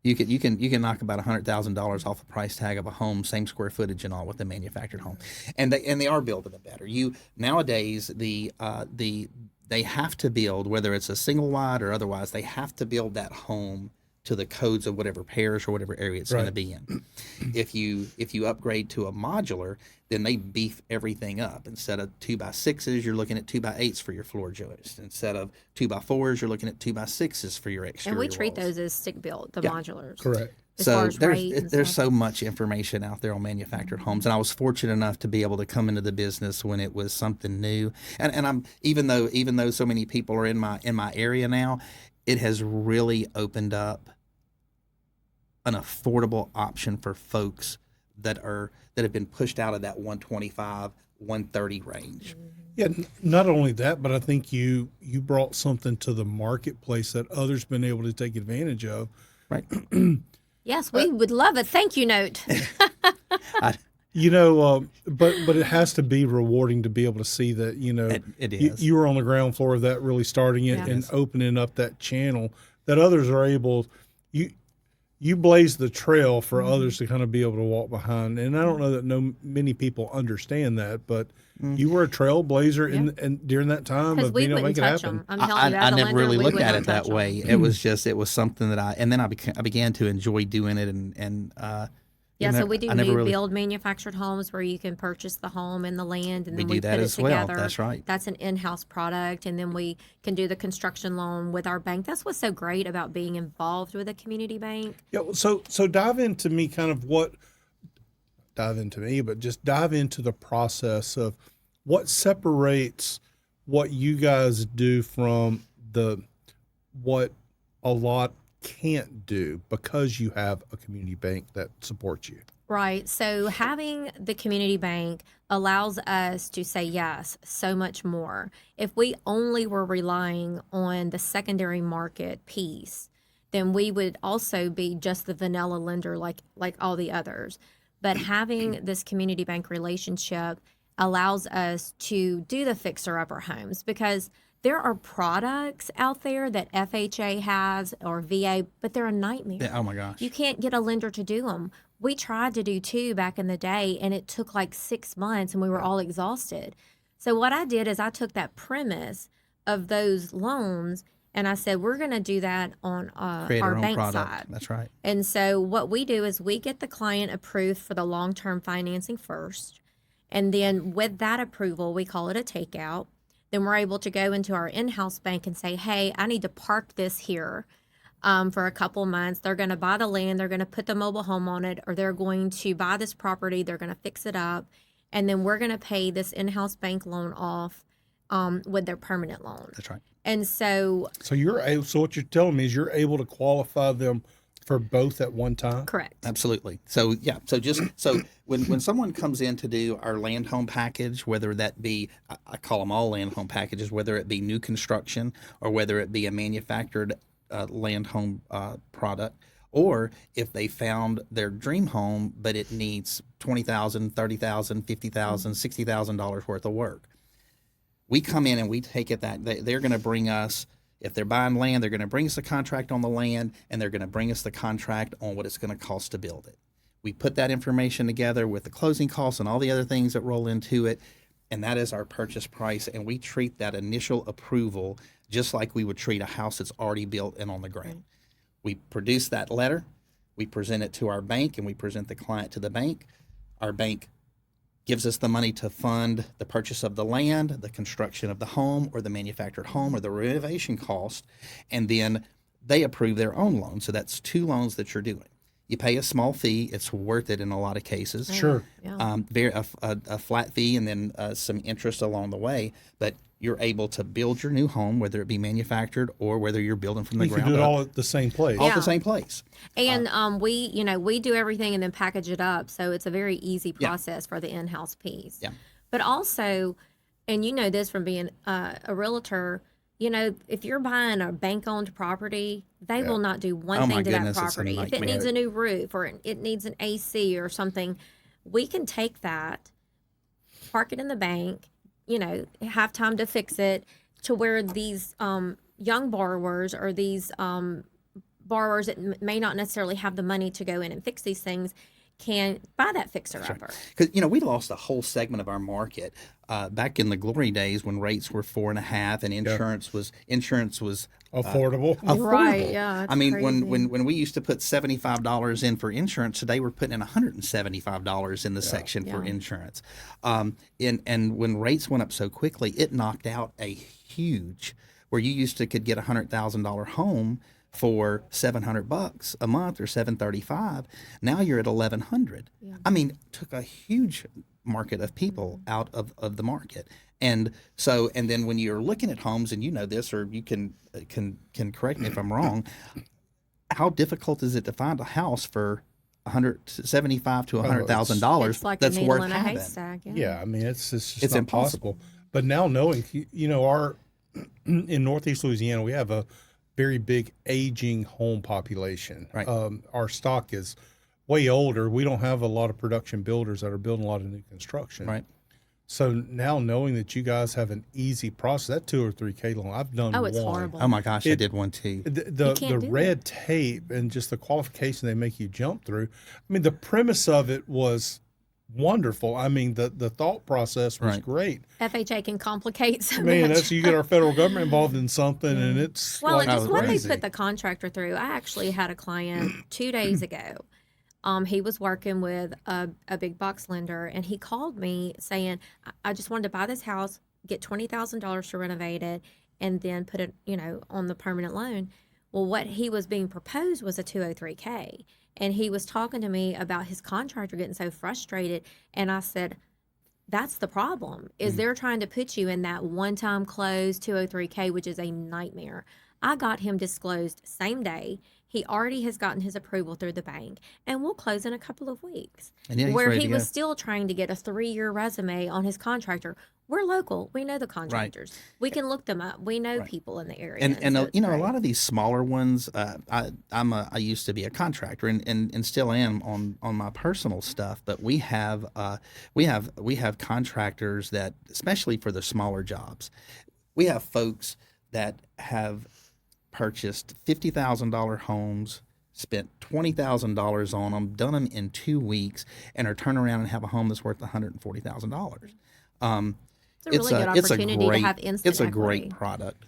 You can knock about $100,000 off the price tag of a home, same square footage and all, with the manufactured home, and they are building it better. You nowadays they have to build, whether it's a single wide or otherwise, they have to build that home to the codes of whatever parish or whatever area it's going to Right. be in. If you upgrade to a modular, then they beef everything up. Instead of 2x6s, you're looking at 2x8s for your floor joists. Instead of 2x4s, you're looking at 2x6s for your And we exterior treat walls. those as stick built, the Yeah. modulars. Correct. As far So as there's rate and there's stuff. so much information out there on manufactured homes, and I was fortunate enough to be able to come into the business when it was something new. And I'm even though so many people are in my area now, it has really opened up an affordable option for folks that have been pushed out of that 125, 130 range. Yeah, not only that, but I think you brought something to the marketplace that others been able to take advantage of. Right. Yes, we would love a thank you note. I, But it has to be rewarding to be able to see that it you, is. you were on the ground floor of that, really starting it Yeah. and opening up that channel that others are able. You blaze the trail for others to kind of be able to walk behind, and I don't know that many people understand that, but you were a trailblazer in during that time Because of we being able to wouldn't make it touch happen. them. I'm telling you, as I a never lender, really we looked would at not it that touch 'em. way. It was something that I began to enjoy doing it, and Yeah, so we do I never new really build manufactured homes where you can purchase the home and the land, and We then do we that put it as well. together. That's right. That's an in-house product, and then we can do the construction loan with our bank. That's what's so great about being involved with a community bank. Yeah, well, so dive into me, but just dive into the process of what separates what you guys do from the what a lot can't do because you have a community bank that supports you. Right. So having the community bank allows us to say yes so much more. If we only were relying on the secondary market piece, then we would also be just the vanilla lender like all the others. But having this community bank relationship allows us to do the fixer upper homes because there are products out there that FHA has or VA, but they're a nightmare. Yeah, oh my gosh. You can't get a lender to do them. We tried to do two back in the day, and it took like 6 months, and we were all exhausted. So what I did is I took that premise of those loans, and I said we're going to do that on Create our our own bank product. side. That's right. And so what we do is we get the client approved for the long-term financing first, and then with that approval, we call it a takeout. Then we're able to go into our in-house bank and say, hey, I need to park this here for a couple months. They're going to buy the land, they're going to put the mobile home on it, or they're going to buy this property, they're going to fix it up, and then we're going to pay this in-house bank loan off with their permanent loan. That's right. And so, So what you're telling me is you're able to qualify them for both at one time. correct. Absolutely. So yeah. So when someone comes in to do our land home package, whether that be I call them all land home packages, whether it be new construction or whether it be a manufactured land home product, or if they found their dream home but it needs $20,000, $30,000, $50,000, $60,000 worth of work, we come in and we take it that they're going to bring us. If they're buying land, they're going to bring us the contract on the land, and they're going to bring us the contract on what it's going to cost to build it. We put that information together with the closing costs and all the other things that roll into it, and that is our purchase price. And we treat that initial approval just like we would treat a house that's already built and on the ground. We produce that letter, we present it to our bank, and we present the client to the bank. Our bank gives us the money to fund the purchase of the land, the construction of the home or the manufactured home or the renovation cost, and then they approve their own loan. So that's two loans that you're doing. You pay a small fee. It's worth it in a lot of cases. Sure. Yeah. A flat fee and then some interest along the way. But you're able to build your new home, whether it be manufactured or whether you're building from the You can ground do it up, all at the same place. all at Yeah. the same place. And we do everything and then package it up, so it's a very easy process for the in-house piece. Yeah. But also, and you know this from being a realtor, if you're buying a bank-owned property, they will not do one Oh, thing my to goodness, that it's a property. If it nightmare. needs a new roof or it needs an AC or something, we can take that, park it in the bank, have time to fix it to where these young borrowers or these borrowers that may not necessarily have the money to go in and fix these things can buy that fixer upper. Because we lost a whole segment of our market back in the glory days when rates were 4.5 and insurance was Affordable. Right, yeah, I it's mean, crazy. when we used to put $75 in for insurance, today we're putting in $175 in the section for insurance. And when rates went up so quickly, it knocked out a huge where you used to could get $100,000 home for $700 a month or $735. Now you're at $1,100. I mean, took a huge market of people out of the market. And so, and then when you're looking at homes, and you know this, or you can correct me if I'm wrong, how difficult is it to find a house for $175 to $100,000 It's like that's a needle worth in a having? haystack. Yeah, I mean it's just It's not impossible. possible. But now knowing, our in Northeast Louisiana, we have a very big aging home population. Right. Our stock is way older. We don't have a lot of production builders that are building a lot of new construction. Right. So now knowing that you guys have an easy process, that 2 or 3K loan, I've done Oh, it's one. horrible. Oh my gosh, I did one too. The can't do red tape and just the qualification they make you jump through. I mean, the premise of it was wonderful. I mean, the thought process was Right. great. FHA can complicate so Man, much. that's you get our federal government involved in something, and it's Well, like and just what they crazy. put the contractor through. I actually had a client 2 days ago. He was working with a big box lender, and he called me saying, I just wanted to buy this house, get $20,000 to renovate it, and then put it, on the permanent loan. Well, what he was being proposed was a 203K. And he was talking to me about his contractor getting so frustrated. And I said, that's the problem, is they're trying to put you in that one-time close 203K, which is a nightmare. I got him disclosed same day. He already has gotten his approval through the bank, and we'll close in a couple of weeks. And yeah, he's where ready he to was go. still trying to get a 3-year resume on his contractor. We're local. We know the contractors. We can look them up. We know people in the area. And so it's a great. lot of these smaller ones, I used to be a contractor and still am on my personal stuff, but we have contractors that, especially for the smaller jobs, we have folks that have purchased $50,000 homes, spent $20,000 on them, done them in 2 weeks, and are turning around and have a home that's worth $140,000. It's a really good opportunity to have instant It's a equity. great product.